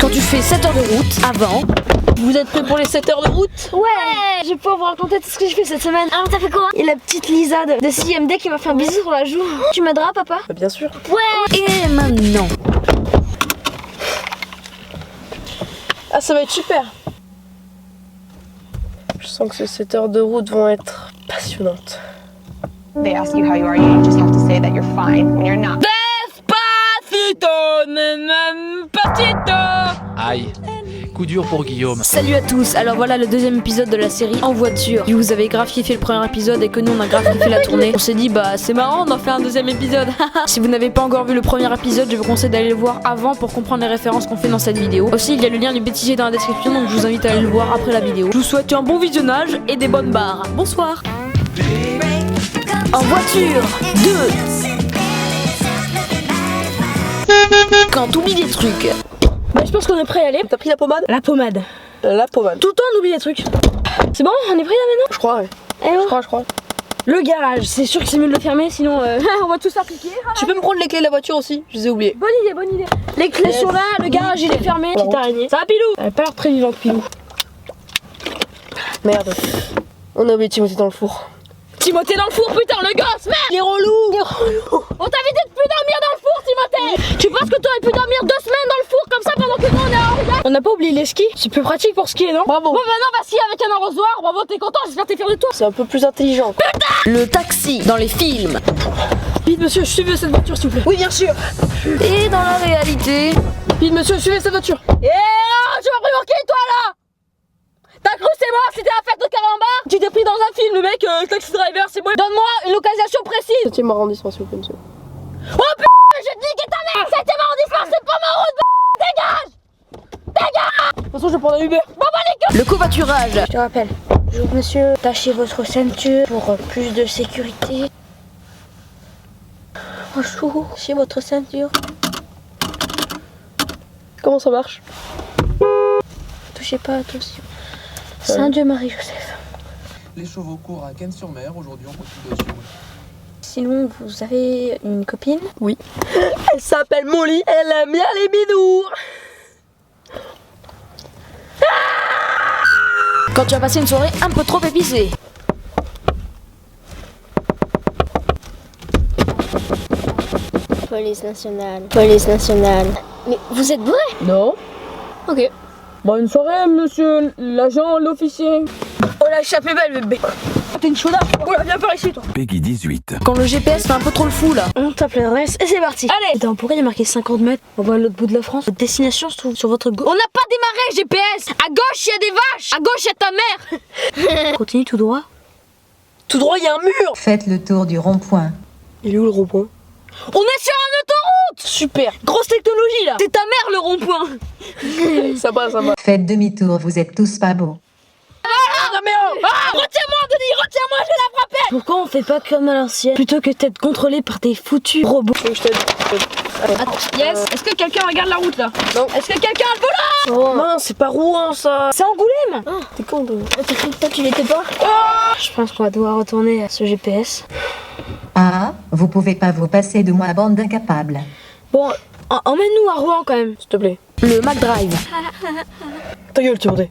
Quand tu fais 7 heures de route avant. Vous êtes prêts pour les 7 heures de route? Ouais, je vais pouvoir vous raconter tout ce que j'ai fait cette semaine. Alors t'as fait quoi? Et la petite Lisa de 6ème qui m'a fait un bisou sur la joue. Tu m'aideras papa? Bah, bien sûr. Ouais. Et maintenant. Ah, ça va être super. Je sens que ces 7 heures de route vont être passionnantes. They ask you how you are, you just have to say that you're fine when you're not. Despacito, despacito. Aïe, coup dur pour Guillaume. Salut à tous, alors voilà le deuxième épisode de la série En voiture. Vu que vous avez grave kiffé le premier épisode et que nous on a grave kiffé la tournée, on s'est dit bah c'est marrant d'en faire un deuxième épisode. Si vous n'avez pas encore vu le premier épisode, je vous conseille d'aller le voir avant pour comprendre les références qu'on fait dans cette vidéo. Aussi il y a le lien du bêtisier dans la description, donc je vous invite à aller le voir après la vidéo. Je vous souhaite un bon visionnage et des bonnes barres. Bonsoir. En voiture 2. Quand t'oublies des trucs. Bah je pense qu'on est prêt à aller. T'as pris la pommade? La pommade. La pommade. Tout le temps on oublie des trucs. C'est bon, on est prêt là maintenant? Je crois, ouais. Eh oh. Je crois. Le garage, c'est sûr que c'est mieux de le fermer, sinon on va tous s'appliquer. Tu peux me prendre les clés de la voiture aussi? Je les ai oubliées. Bonne idée. Les clés sont là, le garage il est fermé. Petite araignée. Ça va Pilou? Elle a pas l'air très vivante Pilou. Merde. On a oublié Timothée dans le four. Timothée dans le four, putain, le gosse, merde! Il est relou. On t'avait dit de plus dormir dans le four, Timothée! Tu penses que t'aurais pu dormir 2 semaines dans le four comme ça pendant que nous on est en regarde? On n'a pas oublié les skis, c'est plus pratique pour skier non? Bravo. Bon, maintenant, va skier avec un arrosoir, bravo, t'es content, j'espère que t'es fier de toi! C'est un peu plus intelligent. Le taxi dans les films. Vite monsieur, suivez cette voiture s'il vous plaît. Oui, bien sûr. Et dans la réalité. Vite monsieur, suivez cette voiture. Eh oh, tu m'as pris pour qui, toi, là? T'as cru c'est moi, c'était la fête de Carambar? Tu t'es pris dans un film, le mec, taxi driver, c'est moi. Donne-moi une localisation précise. 7ème arrondissement, s'il vous plaît, monsieur. Oh putain, je te dis que ta mère, 7ème arrondissement, c'est pas ma route, dégage! De toute façon, je vais prendre un Uber. Le covoiturage. Je te rappelle, bonjour monsieur, tâchez votre ceinture pour plus de sécurité. Bonjour, tâchez votre ceinture. Comment ça marche? Touchez pas, attention. Saint Dieu Marie-Joseph. Les chevaux courent à Cannes-sur-Mer. Aujourd'hui, on continue de suivre. Sinon, vous avez une copine? Oui. Elle s'appelle Molly. Elle aime bien les bidous. Quand tu as passé une soirée un peu trop épicée. Police nationale. Police nationale. Mais vous êtes bourré? Non. Ok. Bonne soirée, monsieur l'agent, l'officier. Oh la échappée belle bébé. T'es une chaudasse. Oh là, viens par ici, toi. Peggy 18. Quand le GPS fait un peu trop le fou là. On tape l'adresse et c'est parti. Allez. Attends, pourquoi il y a marqué 50 mètres? On va à l'autre bout de la France. Votre destination se trouve sur votre gauche. On n'a pas démarré GPS. À gauche il y a des vaches. À gauche il y a ta mère. Continue tout droit. Tout droit, il y a un mur. Faites le tour du rond-point. Il est où le rond-point? On est sur un autoroute. Super. Grosse technologie là. C'est ta mère le rond-point. Ça va. Faites demi-tour, vous êtes tous pas beaux. Non mais oh. Ah, retiens-moi Denis, retiens-moi, je vais la frapper. Pourquoi on fait pas comme à l'ancienne plutôt que d'être contrôlé par des foutus robots? Faut que je t'aide. Yes, est-ce que quelqu'un regarde la route là? Non. Est-ce que quelqu'un a le volant? Oh. Mince, c'est pas Rouen ça. C'est Angoulême. T'es con toi. Toi tu l'étais pas? Je pense qu'on va devoir retourner à ce GPS. Ah, vous pouvez pas vous passer de moi, bande d'incapables. Bon, emmène-nous à Rouen quand même. S'il te plaît. Le McDrive. Ta gueule, Timothée.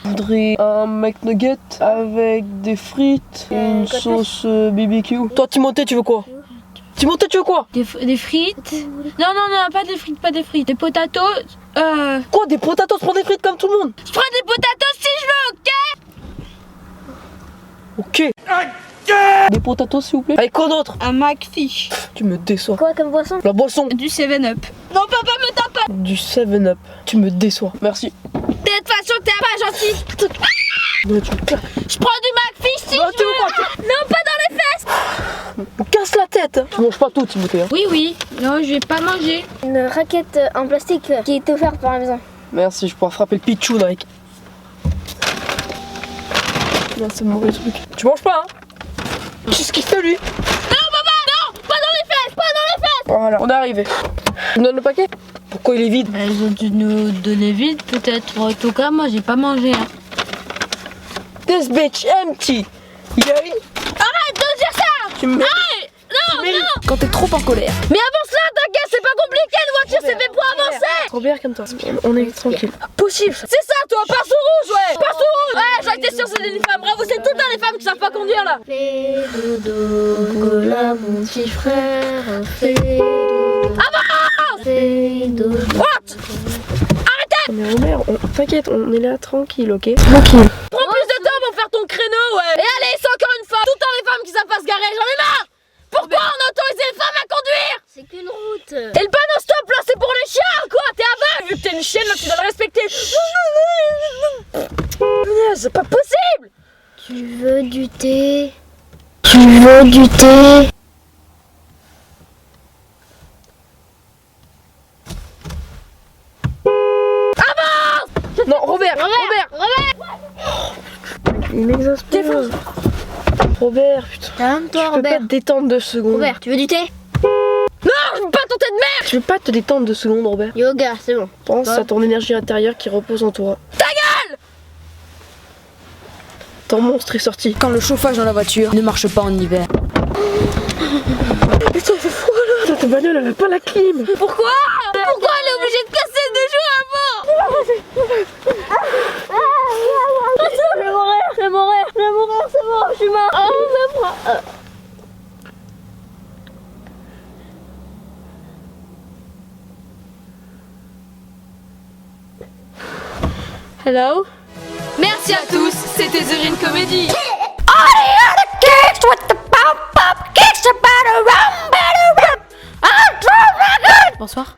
Je voudrais un McNugget avec des frites et une sauce BBQ. Toi, Timothée, tu veux quoi? Timothée, tu veux quoi? Des frites. Non, pas des frites, pas des frites. Des potatoes. Quoi? Des potatoes? Prends des frites comme tout le monde. Je prends des potatoes si je veux, ok? Ok. Des potatoes, s'il vous plaît. Avec quoi d'autre? Un McFish. Tu me déçois. Quoi comme boisson? La boisson. Du 7-Up. Non, papa, me tape pas. Du 7-Up. Tu me déçois. Merci. De toute façon, t'es pas gentil. Ouais, tu me casses. Je prends du McFish si Bah, je tu veux. veux quoi? Non, pas dans les fesses. Me casse la tête. Tu manges pas tout, Timothée. Hein. Oui. Non, je vais pas manger. Une raquette en plastique qui est offerte par la maison. Merci, je pourrais frapper le pitchoun avec. Là, c'est mauvais truc. Tu manges pas, hein? Qu'est-ce qu'il fait, lui? Non, papa, non. Pas dans les fesses, pas dans les fesses. Voilà, on est arrivé. Tu me donnes le paquet? Pourquoi il est vide? Ils ont dû nous donner vite, peut-être. En tout cas, moi, j'ai pas mangé. Hein. This bitch empty. Yay. Arrête de dire ça. Tu me mets. Arrête. Non. quand t'es trop en colère. Mais avance là, t'inquiète, c'est pas compliqué, une voiture c'est fait pour avancer. Robert, calme-toi. On est tranquille. Possible. C'est ça, toi, pinceau rouge, ouais. Pinceau rouge. Ouais, j'en étais sûre, c'était une femme. Bravo, c'est tout le temps les femmes qui savent pas conduire là. Fais dodo, Nicolas, mon petit frère, fais dodo. Avance. Fais dodo. What? Mais Robert, t'inquiète, on est là tranquille, ok? Prends plus de temps pour faire ton créneau, ouais. Et allez, c'est encore une fois. Tout le temps les femmes qui savent pas se garer, j'en ai marre. Pourquoi on a autorisé les femmes à conduire? C'est qu'une route. Et le panneau stop là, c'est pour les chiens, quoi. T'es aveugle. Vu que t'es une chienne, là, tu dois le respecter. C'est pas possible. Tu veux du thé? Tu veux du thé? Non, Robert, il m'exaspère. Robert, putain. Calme-toi, Tu peux pas Robert. te détendre 2 secondes. Robert, tu veux du thé? Non, je veux pas tenter de merde. Tu peux pas te détendre 2 secondes, Robert. Yoga, c'est bon. Pense à ton énergie intérieure qui repose en toi. Ta gueule. Ton monstre est sorti. Quand le chauffage dans la voiture ne marche pas en hiver. Putain, il fait froid là. Putain, ta bagnole, elle a pas la clim. Pourquoi elle est obligée de casser 2 jours avant? Je vais mourir, c'est bon, je suis mort. Oh, Hello? Merci à tous, c'était The Green Comedy. Bonsoir.